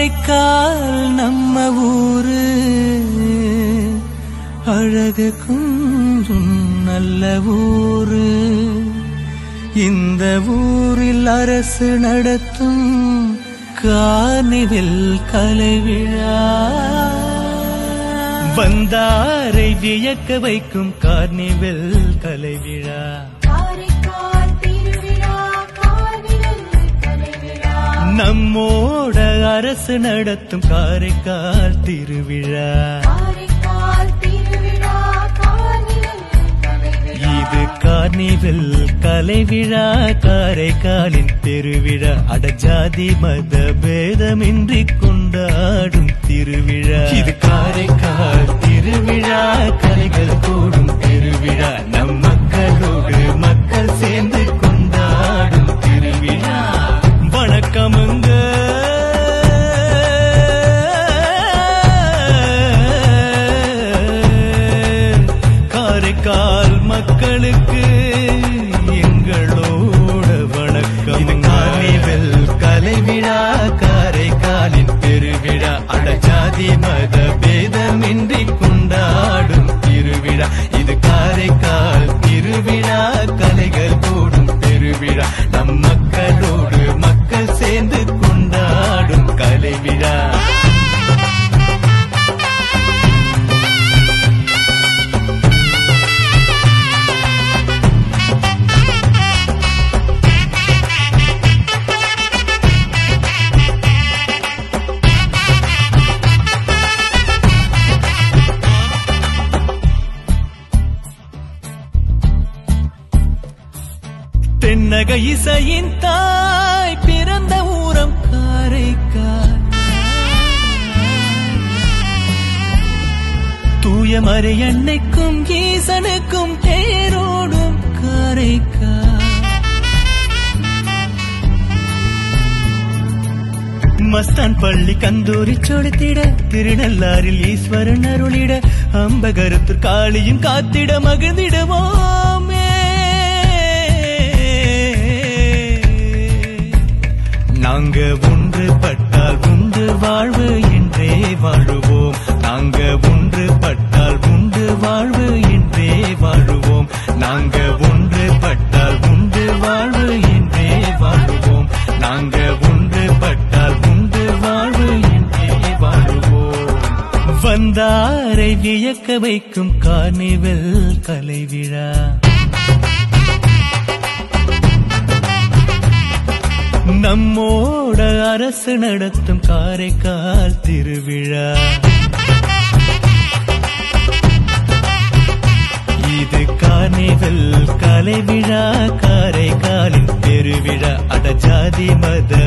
காரைக்கால் நம்ம ஊரு அழகு கொஞ்சம் நல்ல ஊரு. இந்த ஊரில் அரசு நடத்தும் கார்னிவல் கலைவிழா வந்தாரை வியக்க வைக்கும் கார்னிவல் கலைவிழா. நம்மோட அரசு நடத்தும் காரைக்கால் திருவிழா. இது கார்னிவல் கலைவிழா, காரைக்காலின் பெருவிழா. அடஜாதி மத பேதமின்றி கொண்டாடும் திருவிழா. இது காரைக்கால் திருவிழா, கலைகள் கூடும் திருவிழா. நம் மக்களோடு மக்கள் சேர்ந்து கொண்டாடும் திருவிழா. வணக்கமுங்க காரைக்கால் மக்களுக்கு எங்களோட வணக்கம். இது கார்னிவல் கலைவிழா, காரைக்காலின் பெருவிழா. அடஜாதி மத பேதமின்றி கொண்டாடும் திருவிழா. இது காரைக்கால் திருவிழா, கலைகள் கூடும் திருவிழா. நம் மக்களோடு மக்கள் சேர்ந்து கொண்டாடும் கலைவிழா. தென்னக இசையின் தாய் பிறந்த ஊரம் காரைக்கால். தூய மறையன்னைக்கும் ஈசனுக்கும் தேரோடும் காரைக்கால். மஸ்தான் பள்ளி கந்தூரி சொடுத்திட, திருநள்ளாரில் ஈஸ்வரன் அருளிட, அம்பகருத்தூர் காளியும் காத்திட மகிழ்ந்திடுவோமே. நாங்க ஒன்றுபட்டால் உண்டு வாழ்வு என்றே வாழுவோம். நாங்க ஒன்றுபட்டால் உண்டு வாழ்வு என்றே வாழுவோம். நாங்க ஒன்றுபட்டால் உண்டு வாழ்வு என்றே வாழுவோம். நாங்க ஒன்றுபட்டால் உண்டு வாழ்வு என்றே வாழுவோம். வந்தாரை வியக்க வைக்கும் கார்னிவல் கலைவிழா. நம்மோட அரசு நடத்தும் காரைக்கால் திருவிழா. இது கார்னிவல் கலைவிழா, காரைக்காலின் பெருவிழா. அடஜாதி மத